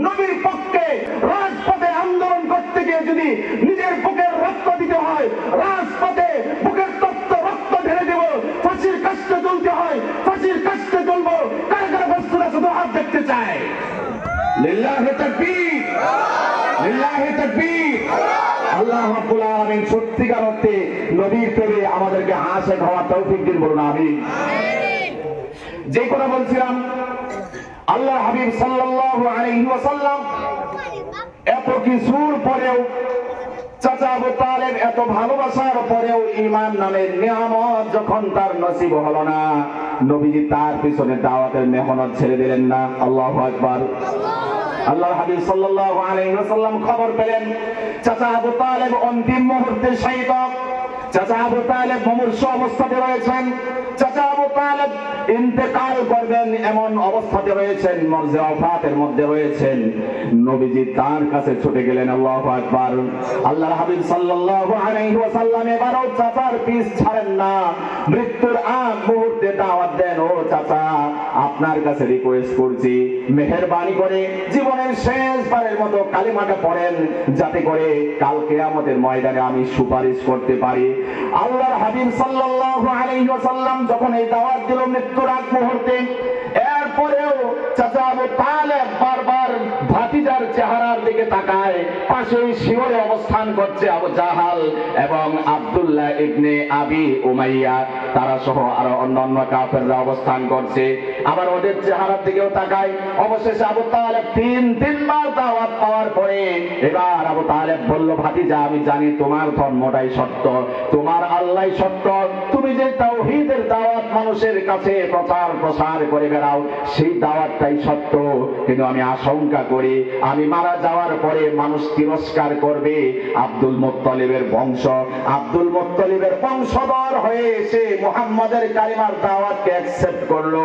নবীর পক্ষে রাজপথে আন্দোলন করতে গিয়ে যদি নিজের বুকের রক্ত দিতে হয়, রাজপথে বুকের তপ্ত রক্ত ঢেলে দেব, ফাঁসির কাস্টে চলতে হয় ফাঁসির কাস্টে চলবো। কারা কারা বস্তুরা শুধু হাত দেখতে চায়? লিল্লাহি তাকবীর, লিল্লাহি তাকবীর। আল্লাহ রাব্বুল আলামিন সত্যিকার অর্থে নবীর প্রেমে আমাদেরকে আশিক হওয়ার তৌফিক দিন, বলুন আমিন। যে কথা বলছিলাম, আল্লাহ হাবিব সাল্লাল্লাহু আলাইহি ওয়াসাল্লাম এত কিছুর পরেও, চাচা আবু তালেব এত ভালোবাসার পরেও ঈমান নামের নিয়ামত যখন তার নসিব হলো না, নবীজি তার পিছনে দাওয়াতের মেহনত ছেড়ে দিলেন না। আল্লাহু আকবার। আল্লাহর হাবিব সাল্লাল্লাহু আলাইহি ওয়াসাল্লাম খবর পেলেন চাচা আবু তালেব অন্তিম মুহূর্তে শহীদ। চাচা আবু তালেব মুমূর্ষু অবস্থাতে রয়েছেন, চাচা আবু তালেব ইন্তেকাল করবেন এমন অবস্থাতে রয়েছেন, মরজে ওফাতের মধ্যে রয়েছেন। নবীজি তার কাছে ছুটে গেলেন। আল্লাহু আকবার। আল্লাহর হাবিব সাল্লাল্লাহু আলাইহি ওয়াসাল্লাম এবারও চাচার পিছ ছাড়েন না, মৃত্যুর আগ মুহূর্তে দাওয়াত দেন, ও চাচা আপনার কাছে রিকোয়েস্ট করছি, মেহেরবানি করে জীবনের শেষবারের মতো কালিমাটা পড়েন, যাতে করে কাল কিয়ামতের ময়দানে আমি সুপারিশ করতে পারি। আল্লাহর হাবিব সাল্লাল্লাহু আলাইহি ওয়াসাল্লাম যখন এই দাওয়াত দিল মৃত্যুর আগ মুহূর্তে, এরপরেও চাচা আবু তালেব বারবার ভাতিজার চেহারার দিকে তাকায়। পাশেই শিওরে অবস্থান করছে আবু জাহাল এবং আব্দুল্লাহ ইবনে আবি উমাইয়া, তারা সহ আরো অন্যান্য কাফেররা অবস্থান করছে। আবার ওদের চেহারার দিকেও তাকায়। অবশেষে আবু তালেব তিনবার দাওয়াত পাওয়ার পরে এবার আবু তালেব বলল, ভাতিজা আমি জানি তোমার ধর্মটাই সত্য, তোমার আল্লাহই সত্য, তুমি যে তাওহীদের দাওয়াত মানুষের কাছে প্রসার করে বেড়াও সেই দাওয়াতটাই সত্য, কিন্তু আমি আশঙ্কা করি আমি মারা যাওয়ার পরে মানুষ তিরস্কার করবে। আব্দুল মুত্তালিবের বংশ, আব্দুল মুত্তালিবের বংশধর হয়ে এসে মুহাম্মাদের কালিমার দাওয়াতকে অ্যাকসেপ্ট করলো,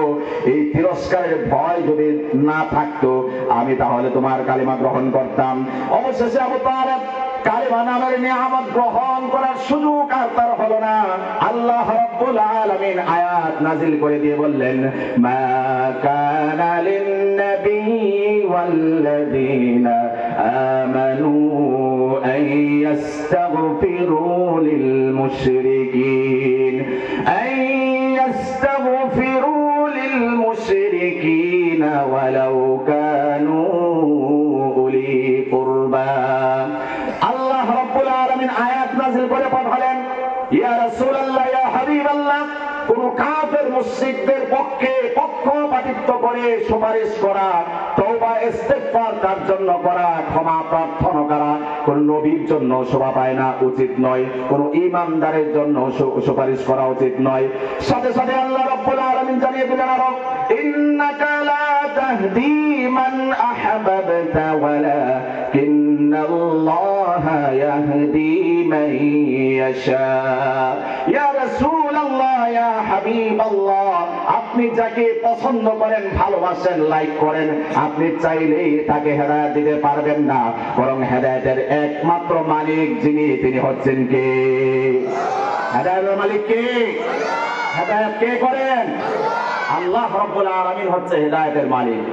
এই তিরস্কারের ভয় যদি না থাকতো আমি তাহলে তোমার কালিমা গ্রহণ করতাম। অবশেষে আবু তালেব কালিমা নামের নিয়ামত গ্রহণ করার সুযোগ আর তার হলো না। আল্লাহ রাব্বুল আলামিন আয়াত নাজিল করে দিয়ে বললেন, মা কানা লিন-নাবিয়্যি ওয়াল্লাযীনা আমানু আন ইস্তাগফিরু লিল-মুশরিকিন ওয়ালাউ কানু উলি কুরবা। আল্লাহ রাব্বুল আলামিন আয়াত নাযিল করে পাঠালেন, ইয়া রাসূলুল্লাহ, ইয়া হাবিবাল্লাহ, কোন কাফের মুশরিকদের পক্ষে পক্ষপাতিত্ব করে সুপারিশ করা, তওবা ইস্তিগফার তার জন্য করা, ক্ষমা প্রার্থনা করা কোন নবীর জন্য শোভা পায় না, উচিত নয়। কোন ঈমানদারের জন্য সুপারিশ করা উচিত নয়। সাথে সাথে আল্লাহ রাব্বুল আলামিন জানিয়ে দিলেন আরো, ইন্নাকা লা তাহদি মান আহবাবতা ওয়ালাকিন্নাল্লাহা ইয়াহদি মান ইয়াশা। ইয়া রাসূলুল্লাহ, ইয়া হাবিবাল্লাহ, আপনি যাকে পছন্দ করেন, ভালোবাসেন, লাইক করেন, আপনি চাইলেই তাকে হেদায়েত দিতে পারবেন না, বরং হেদায়েতের একমাত্র মালিক যিনি, তিনি হচ্ছেন কে? হেদায়েতের মালিক কে? হেদায়েত কে করেন? আল্লাহ রাব্বুল আলামিন হচ্ছে হেদায়েতের মালিক।